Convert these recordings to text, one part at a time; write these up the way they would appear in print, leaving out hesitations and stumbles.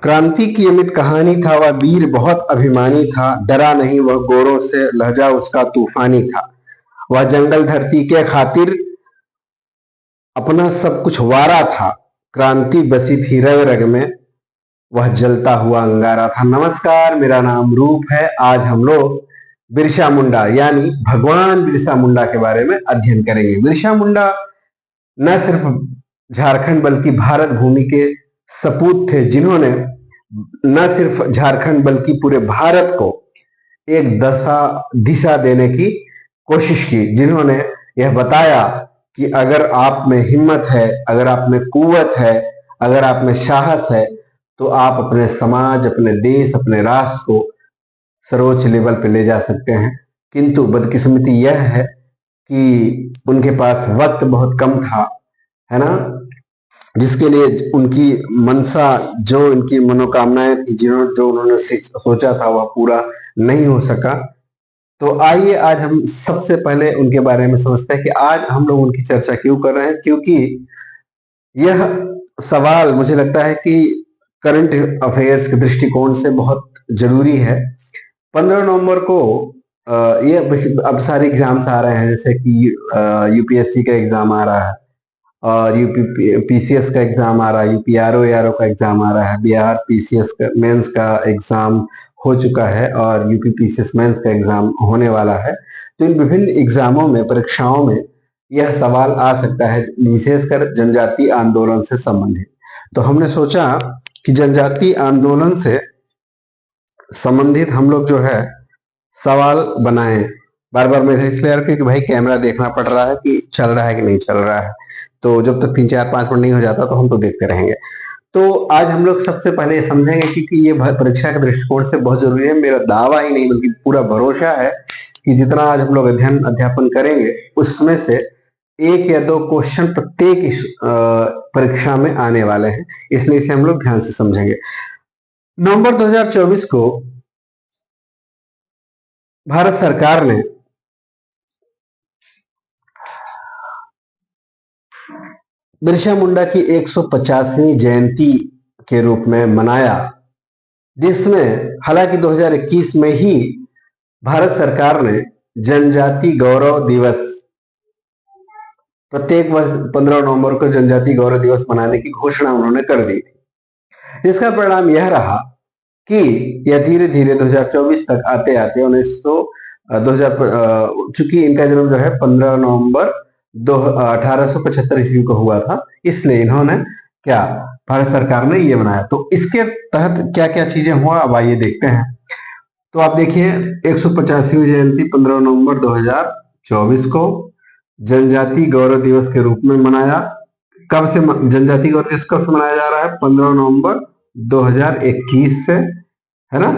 क्रांति की अमित कहानी था, वह वीर बहुत अभिमानी था, डरा नहीं वह गोरों से, लहजा उसका तूफानी था। वह जंगल धरती के खातिर अपना सब कुछ वारा था, क्रांति बसी थी रग रग में, वह जलता हुआ अंगारा था। नमस्कार, मेरा नाम रूप है। आज हम लोग बिरसा मुंडा यानी भगवान बिरसा मुंडा के बारे में अध्ययन करेंगे। बिरसा मुंडा न सिर्फ झारखंड बल्कि भारत भूमि के सपूत थे, जिन्होंने न सिर्फ झारखंड बल्कि पूरे भारत को एक दिशा देने की कोशिश की, जिन्होंने यह बताया कि अगर आप में हिम्मत है, अगर आप में कुव्वत है, अगर आप में साहस है, तो आप अपने समाज, अपने देश, अपने राष्ट्र को सर्वोच्च लेवल पे ले जा सकते हैं। किंतु बदकिस्मती यह है कि उनके पास वक्त बहुत कम था, है ना, जिसके लिए उनकी मनसा, जो उनकी मनोकामनाएं थी, जो उन्होंने सोचा था, वह पूरा नहीं हो सका। तो आइए आज हम सबसे पहले उनके बारे में समझते हैं कि आज हम लोग उनकी चर्चा क्यों कर रहे हैं, क्योंकि यह सवाल मुझे लगता है कि करंट अफेयर्स के दृष्टिकोण से बहुत जरूरी है। 15 नवंबर को ये अब सारे एग्जाम्स आ रहे हैं, जैसे कि यूपीएससी का एग्जाम आ रहा है, और यूपी पीसीएस का एग्जाम आ रहा है, यूपीआरओ एआरओ का एग्जाम आ रहा है, बिहार पीसीएस का मेंस का एग्जाम हो चुका है और यूपी पीसीएस मेंस का एग्जाम होने वाला है। तो इन विभिन्न एग्जामों में, परीक्षाओं में यह सवाल आ सकता है, विशेषकर जनजातीय आंदोलन से संबंधित। तो हमने सोचा कि जनजातीय आंदोलन से संबंधित हम लोग जो है सवाल बनाएं। बार बार मैं इसलिए यार कि भाई कैमरा देखना पड़ रहा है कि चल रहा है कि नहीं चल रहा है, तो जब तक 3 4 5 मिनट नहीं हो जाता तो हम तो देखते रहेंगे। तो आज हम लोग सबसे पहले समझेंगे कि ये परीक्षा के दृष्टिकोण से बहुत जरूरी है। मेरा दावा ही नहीं बल्कि पूरा भरोसा है कि जितना आज हम लोग अध्यापन करेंगे उसमें से 1 या 2 क्वेश्चन प्रत्येक परीक्षा में आने वाले हैं, इसलिए इसे हम लोग ध्यान से समझेंगे। नवंबर 2024 को भारत सरकार ने बिरसा मुंडा की 150वीं जयंती के रूप में मनाया, जिसमें हालांकि 2021 में ही भारत सरकार ने जनजाति गौरव दिवस, प्रत्येक वर्ष 15 नवंबर को जनजाति गौरव दिवस मनाने की घोषणा उन्होंने कर दी थी। इसका परिणाम यह रहा कि यह धीरे धीरे 2024 तक आते आते 2000 चूंकि इनका जन्म जो है 15 नवंबर 1875 ईस्वी को हुआ था, इसलिए इन्होंने क्या, भारत सरकार ने ये बनाया। तो इसके तहत क्या क्या चीजें हुआ, अब आइए देखते हैं। तो आप देखिए 150वीं जयंती 15 नवंबर 2024 को जनजाति गौरव दिवस के रूप में मनाया। कब से जनजाति गौरव दिवस कब से मनाया जा रहा है? 15 नवंबर 2021 से, है ना,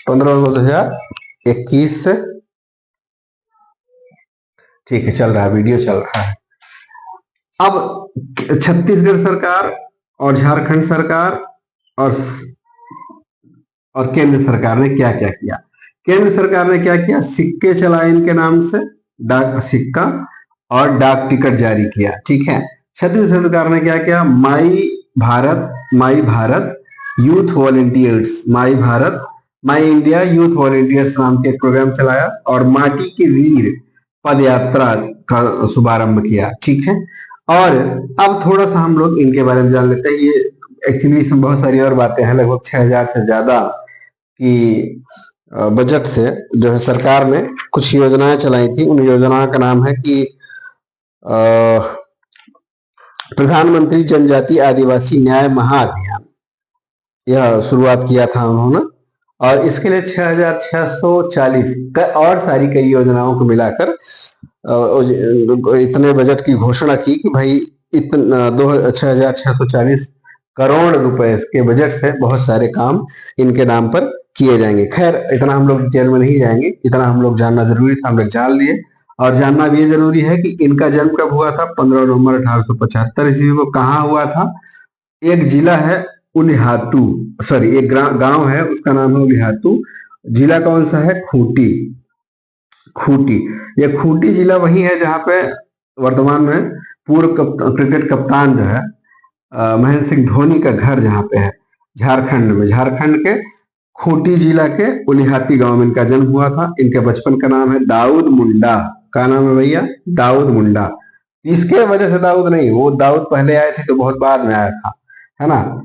15 नवंबर 2021 से। ठीक है, चल रहा है, वीडियो चल रहा है। अब छत्तीसगढ़ सरकार और झारखंड सरकार और केंद्र सरकार ने क्या क्या किया। केंद्र सरकार ने क्या किया, सिक्के चलाए इनके नाम से, डाक सिक्का और डाक टिकट जारी किया। ठीक है। छत्तीसगढ़ सरकार ने क्या किया, माई भारत यूथ वॉलेंटियर्स, माई इंडिया यूथ वॉलेंटियर्स नाम के प्रोग्राम चलाया और माटी के वीर पद यात्रा का शुभारंभ किया। ठीक है। और अब थोड़ा सा हम लोग इनके बारे में जान लेते हैं। ये एक्चुअली इसमें बहुत सारी और बातें हैं, लगभग 6000 से ज्यादा की बजट से जो है सरकार ने कुछ योजनाएं चलाई थी। उन योजनाओं का नाम है कि प्रधानमंत्री जनजाति आदिवासी न्याय महाअभियान, यह शुरुआत किया था उन्होंने, और इसके लिए 6640 और सारी कई योजनाओं को मिलाकर इतने बजट की घोषणा की कि भाई इतना 6640 करोड़ रुपए के बजट से बहुत सारे काम इनके नाम पर किए जाएंगे। खैर इतना हम लोग डिटेल में नहीं जाएंगे, इतना हम लोग जानना जरूरी था, हम लोग जान लिए। और जानना भी ये जरूरी है कि इनका जन्म कब हुआ था, 15 नवंबर 1875 ईस्वी को। कहाँ हुआ था? एक जिला है उलिहातू, सॉरी एक गांव है, उसका नाम है उलिहातू। जिला कौन सा है? खूंटी। ये खूंटी जिला वही है जहाँ पे वर्तमान में पूर्व क्रिकेट कप्तान जो है महेंद्र सिंह धोनी का घर जहाँ पे है। झारखंड में, झारखंड के खूंटी जिला के उलिहाती गांव में इनका जन्म हुआ था। इनके बचपन का नाम है दाऊद मुंडा। क्या नाम है भैया? दाऊद मुंडा। इसके वजह से दाऊद नहीं, वो दाऊद पहले आए थे तो बहुत बाद में आया था, है ना,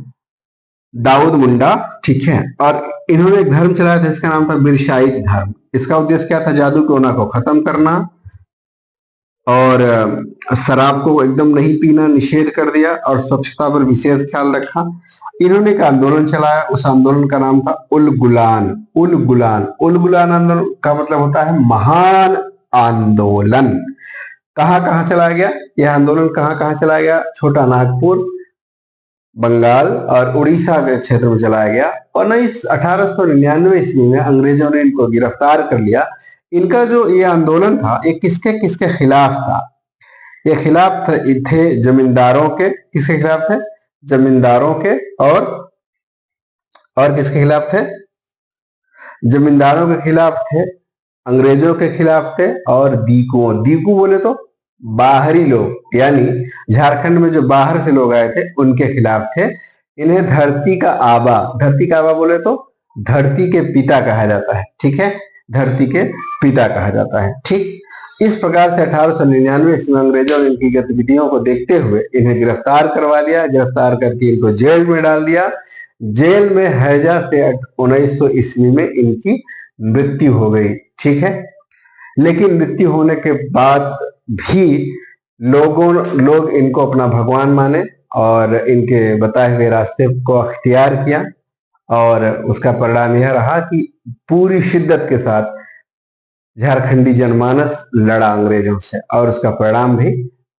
दाऊद मुंडा, ठीक है। और इन्होंने एक धर्म चलाया था, इसका नाम था बिरशाइत धर्म। इसका उद्देश्य क्या था? जादू टोना को खत्म करना और शराब को एकदम नहीं पीना निषेध कर दिया और स्वच्छता पर विशेष ख्याल रखा। इन्होंने एक आंदोलन चलाया, उस आंदोलन का नाम था उल गुलान। उल गुलान, उल गुलान आंदोलन का मतलब होता है महान आंदोलन। कहाँ कहाँ चलाया गया यह आंदोलन? कहाँ कहाँ चलाया गया? छोटा नागपुर, बंगाल और उड़ीसा के क्षेत्र में चलाया गया। और 1899 ईस्वी में अंग्रेजों ने इनको गिरफ्तार कर लिया। इनका जो ये आंदोलन था ये किसके किसके खिलाफ था? ये खिलाफ थे जमींदारों के। किसके खिलाफ थे? जमींदारों के। और किसके खिलाफ थे? जमींदारों के खिलाफ थे, अंग्रेजों के खिलाफ थे और दीकुओं। दीकू बोले तो बाहरी लोग, यानी झारखंड में जो बाहर से लोग आए थे उनके खिलाफ थे। इन्हें धरती का आबा, धरती का आबा बोले तो धरती के पिता कहा जाता है, ठीक है, धरती के पिता कहा जाता है, ठीक। इस प्रकार से 1899 ईस्वी अंग्रेजों ने इनकी गतिविधियों को देखते हुए इन्हें गिरफ्तार करवा लिया। गिरफ्तार करके इनको जेल में डाल दिया। जेल में हैजा से 1900 ईस्वी में इनकी मृत्यु हो गई, ठीक है। लेकिन मृत्यु होने के बाद भी लोग इनको अपना भगवान माने और इनके बताए हुए रास्ते को अख्तियार किया। और उसका परिणाम यह रहा कि पूरी शिद्दत के साथ झारखंडी जनमानस लड़ा अंग्रेजों से और उसका परिणाम भी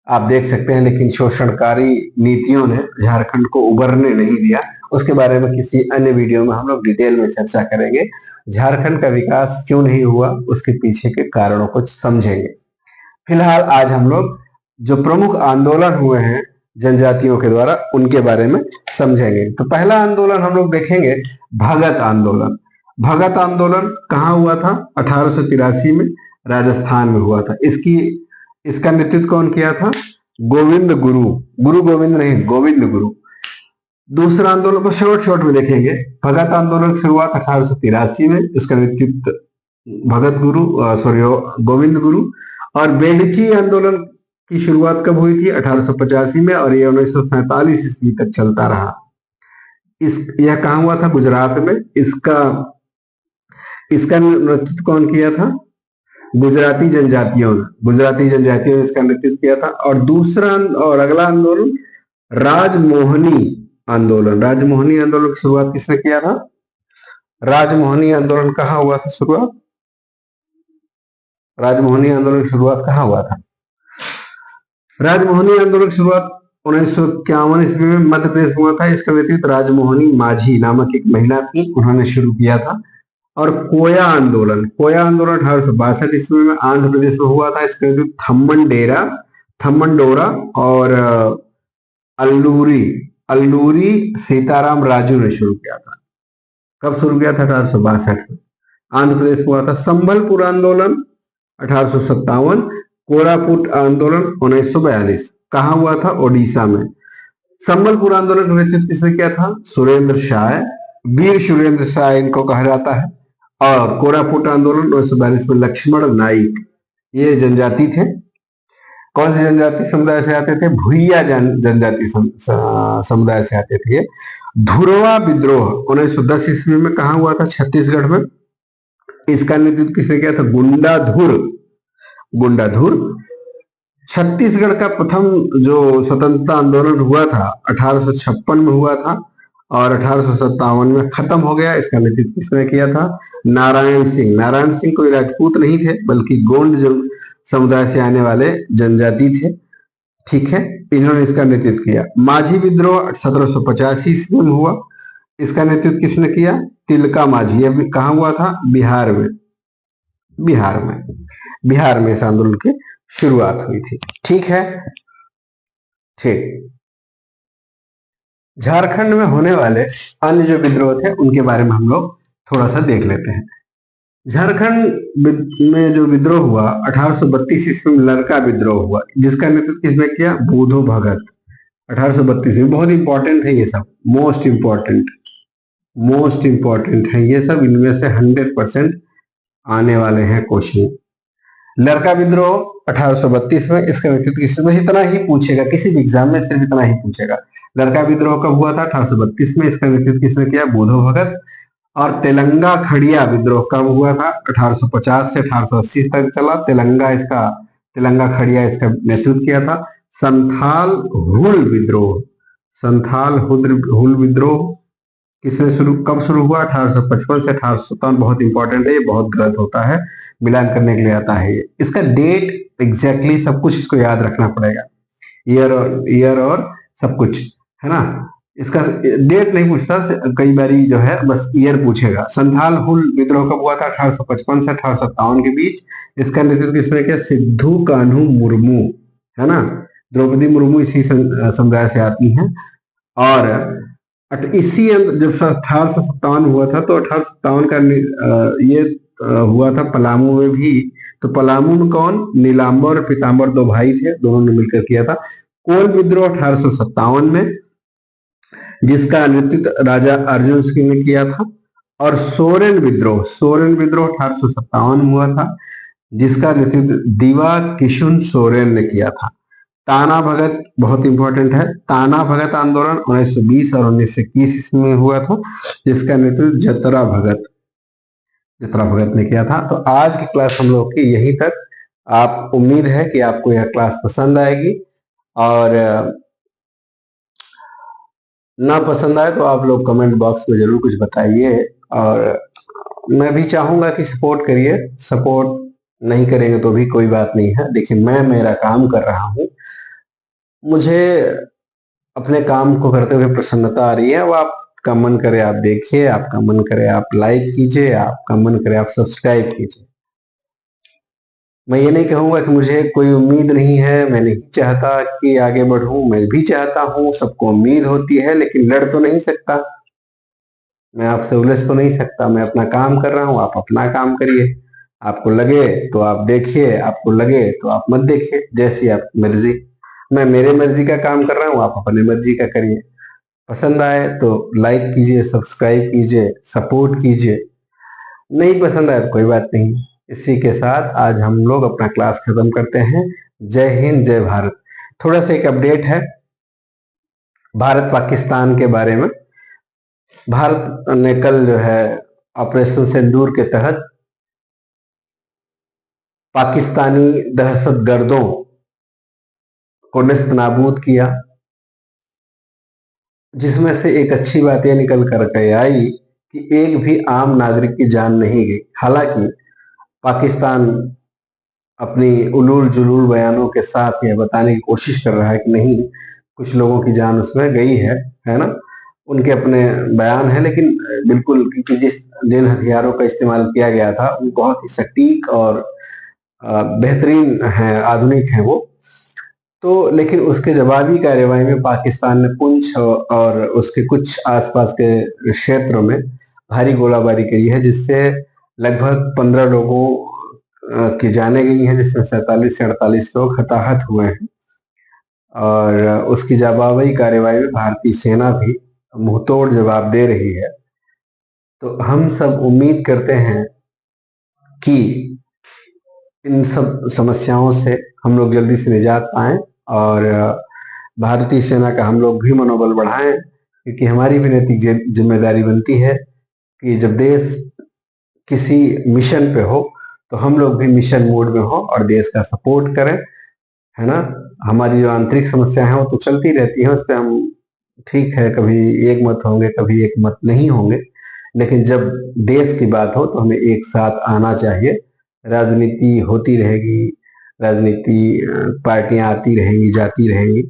आप देख सकते हैं। लेकिन शोषणकारी नीतियों ने झारखंड को उभरने नहीं दिया। उसके बारे में किसी अन्य वीडियो में हम लोग डिटेल में चर्चा करेंगे। झारखंड का विकास क्यों नहीं हुआ, उसके पीछे के कारणों को समझेंगे। फिलहाल आज हम लोग जो प्रमुख आंदोलन हुए हैं जनजातियों के द्वारा उनके बारे में समझेंगे। तो पहला आंदोलन हम लोग देखेंगे भगत आंदोलन। भगत आंदोलन कहाँ हुआ था? 1883 में राजस्थान में हुआ था। इसका नेतृत्व कौन किया था? गोविंद गुरु। गुरु गोविंद नहीं, गोविंद गुरु। दूसरा आंदोलन को शॉर्ट में देखेंगे। भगत आंदोलन की शुरुआत 1883 में, इसका नेतृत्व गोविंद गुरु। और बेडची आंदोलन की शुरुआत कब हुई थी? 1885 में, और ये 1947 ईस्वी तक चलता रहा। यह कहाँ हुआ था? गुजरात में। इसका नेतृत्व कौन किया था? गुजराती जनजातियों ने इसका नेतृत्व किया था। और अगला आंदोलन राजमोहनी आंदोलन। राजमोहनी आंदोलन की शुरुआत किसने किया था? राजमोहनी आंदोलन कहाँ हुआ था शुरुआत? राजमोहनी आंदोलन की शुरुआत कहाँ हुआ था? राजमोहनी आंदोलन की शुरुआत 1951 ईस्वी में मध्य प्रदेश में हुआ था। इसका नेतृत्व राजमोहनी माझी नामक एक महिला थी, उन्होंने शुरू किया था। और कोया आंदोलन 1862 ईस्वी में आंध्र प्रदेश में हुआ था। इसका नेतृत्व थम्मनडोरा और अल्लूरी सीताराम राजू ने शुरू किया था। कब शुरू किया था? 1862 में आंध्र प्रदेश में हुआ था। संबलपुर आंदोलन 1857। कोरापुट आंदोलन 1942। कहाँ हुआ था? ओडिशा में। संबलपुर आंदोलन का नेतृत्व किसने किया था? सुरेंद्र शाह, वीर सुरेंद्र शाह इनको कहा जाता है। और कोरापुट आंदोलन 1942 में लक्ष्मण नाइक, ये जनजाति थे। कौन से जनजाति समुदाय से आते थे? भुइया जनजाति समुदाय से आते थे। धुरवा विद्रोह 1910 ईस्वी में कहा हुआ था? छत्तीसगढ़ में। इसका नेतृत्व किसने किया था? गुंडाधुर। छत्तीसगढ़ का प्रथम जो स्वतंत्रता आंदोलन हुआ था 1856 में हुआ था और 1857 में खत्म हो गया। इसका नेतृत्व किसने किया था? नारायण सिंह कोई राजपूत नहीं थे, बल्कि गोंड समुदाय से आने वाले जनजाति थे, ठीक है। इन्होंने इसका नेतृत्व किया। माझी विद्रोह 1785 ईस्वी में हुआ। इसका नेतृत्व किसने किया? तिलका माझी। यह कहाँ हुआ था? बिहार में इस आंदोलन की शुरुआत हुई थी, ठीक है। ठीक, झारखंड में होने वाले अन्य जो विद्रोह थे उनके बारे में हम लोग थोड़ा सा देख लेते हैं। झारखंड में जो विद्रोह हुआ 1832 ईस्वी में लड़का विद्रोह हुआ, जिसका नेतृत्व किसने किया? बूधो भगत। 1832 में, बहुत इंपॉर्टेंट है ये सब, मोस्ट इंपॉर्टेंट। मोस्ट इंपॉर्टेंट है ये सब, इनमें से 100% आने वाले हैं क्वेश्चन। लड़का विद्रोह 1832 में, इसका नेतृत्व किसने, बस इतना ही पूछेगा किसी भी एग्जाम में, सिर्फ इतना ही पूछेगा। लड़का विद्रोह कब हुआ था? 1832 में। इसका नेतृत्व किसने किया? बुधो भगत। और तेलंगा खड़िया विद्रोह कब हुआ था? 1850 से 1880 तक चला। तेलंगा खड़िया इसका नेतृत्व किया था। संथाल हुल विद्रोह, हुल विद्रोह किसने कब शुरू हुआ? 1855 से 1857। बहुत इंपॉर्टेंट है ये, बहुत गलत होता है, मिलान करने के लिए आता है ये। इसका डेट एग्जैक्टली सब कुछ इसको याद रखना पड़ेगा, ईयर और सब कुछ, है ना। इसका डेट नहीं पूछता, कई बारी जो है बस ईयर पूछेगा। संथाल हुल विद्रोह कब हुआ था? 1855 से 1857 के बीच। इसका नेतृत्व किसने किया? सिद्धू कान्हू मुर्मू, है ना। द्रौपदी मुर्मू इसी समुदाय से आती हैं। और इसी जब 1857 हुआ था, तो 1857 का ये हुआ था पलामू में भी। तो पलामू में कौन? नीलांबर और पीतांबर दो भाई थे, दोनों ने मिलकर किया था। कोल विद्रोह 1857 में, जिसका नेतृत्व राजा अर्जुन सिंह ने किया था। और सोरेन विद्रोह 1857 में हुआ था, जिसका नेतृत्व दिवा किशुन सोरेन ने किया था। ताना भगत बहुत इंपॉर्टेंट है। ताना भगत आंदोलन 1920 और 1921 इसमें हुआ था, जिसका नेतृत्व जतरा भगत ने किया था। तो आज की क्लास हम लोग की यहीं तक। आप उम्मीद है कि आपको यह क्लास पसंद आएगी, और ना पसंद आए तो आप लोग कमेंट बॉक्स में जरूर कुछ बताइए। और मैं भी चाहूंगा कि सपोर्ट करिए, सपोर्ट नहीं करेंगे तो भी कोई बात नहीं है। देखिए, मैं मेरा काम कर रहा हूँ, मुझे अपने काम को करते हुए प्रसन्नता आ रही है। वो आपका मन करे आप देखिए, आपका मन करे आप लाइक कीजिए, आपका मन करे आप सब्सक्राइब कीजिए। मैं ये नहीं कहूंगा कि मुझे कोई उम्मीद नहीं है, मैं नहीं चाहता कि आगे बढ़ूं, मैं भी चाहता हूं, सबको उम्मीद होती है, लेकिन लड़ तो नहीं सकता, मैं आपसे उलझ तो नहीं सकता। मैं अपना काम कर रहा हूं, आप अपना काम करिए। आपको लगे तो आप देखिए, आपको लगे तो आप मत देखिए, जैसी आप मर्जी। मैं मेरे मर्जी का काम कर रहा हूं, आप अपने मर्जी का करिए। पसंद आए तो लाइक कीजिए, सब्सक्राइब कीजिए, सपोर्ट कीजिए। नहीं पसंद आए तो कोई बात नहीं। इसी के साथ आज हम लोग अपना क्लास खत्म करते हैं। जय हिंद, जय भारत। थोड़ा सा एक अपडेट है भारत पाकिस्तान के बारे में। भारत ने कल जो है ऑपरेशन सिंदूर के तहत पाकिस्तानी दहशतगर्दों को नेस्त नाबूद किया, जिसमें से एक अच्छी बात यह निकल कर आई कि एक भी आम नागरिक की जान नहीं गई। हालांकि पाकिस्तान अपनी उलूल जुलूल बयानों के साथ यह बताने की कोशिश कर रहा है कि नहीं, कुछ लोगों की जान उसमें गई है ना। उनके अपने बयान है, लेकिन बिल्कुल, क्योंकि जिन हथियारों का इस्तेमाल किया गया था वो बहुत ही सटीक और बेहतरीन है, आधुनिक है वो। तो लेकिन उसके जवाबी कार्यवाही में पाकिस्तान ने पुंछ और उसके कुछ आसपास के क्षेत्रों में भारी गोलाबारी करी है, जिससे लगभग 15 लोगों की जानें गई हैं, जिसमें 47 से 48 लोग हताहत हुए हैं। और उसकी जवाबी कार्यवाही में भारतीय सेना भी मुंहतोड़ जवाब दे रही है। तो हम सब उम्मीद करते हैं कि इन सब समस्याओं से हम लोग जल्दी से निजात पाएं, और भारतीय सेना का हम लोग भी मनोबल बढ़ाएं, क्योंकि हमारी भी नैतिक जिम्मेदारी बनती है कि जब देश किसी मिशन पे हो तो हम लोग भी मिशन मोड में हो और देश का सपोर्ट करें, है ना। हमारी जो आंतरिक समस्या है वो तो चलती रहती है, उस पर हम ठीक है, कभी एक मत होंगे, कभी एक मत नहीं होंगे, लेकिन जब देश की बात हो तो हमें एक साथ आना चाहिए। राजनीति होती रहेगी, राजनीति पार्टियां आती रहेंगी, जाती रहेंगी।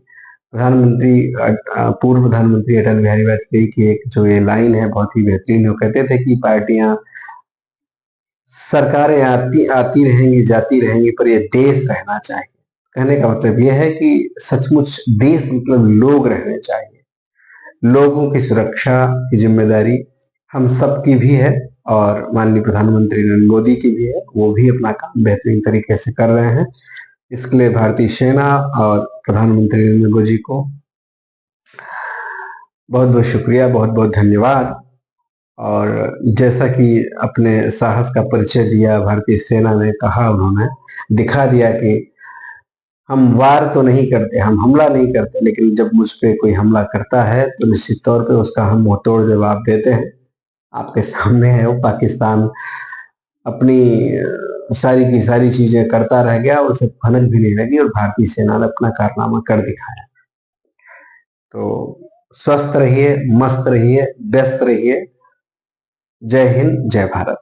पूर्व प्रधानमंत्री अटल बिहारी वाजपेयी की एक जो ये लाइन है बहुत ही बेहतरीन, वो कहते थे कि पार्टियां, सरकारें आती रहेंगी, जाती रहेंगी, पर ये देश रहना चाहिए। कहने का मतलब यह है कि सचमुच देश मतलब लोग रहने चाहिए। लोगों की सुरक्षा की जिम्मेदारी हम सब की भी है, और माननीय प्रधानमंत्री नरेंद्र मोदी की भी है। वो भी अपना काम बेहतरीन तरीके से कर रहे हैं। इसके लिए भारतीय सेना और प्रधानमंत्री नरेंद्र मोदी को बहुत बहुत शुक्रिया, बहुत बहुत धन्यवाद। और जैसा कि अपने साहस का परिचय दिया भारतीय सेना ने, कहा उन्होंने, दिखा दिया कि हम वार तो नहीं करते, हम हमला नहीं करते, लेकिन जब मुझ पे कोई हमला करता है तो निश्चित तौर पे उसका हम मुंहतोड़ जवाब देते हैं। आपके सामने है वो पाकिस्तान अपनी सारी की सारी चीजें करता रह गया और उसे भनक भी नहीं लगी और भारतीय सेना ने अपना कारनामा कर दिखाया। तो स्वस्थ रहिए, मस्त रहिए, व्यस्त रहिए। जय हिंद, जय भारत।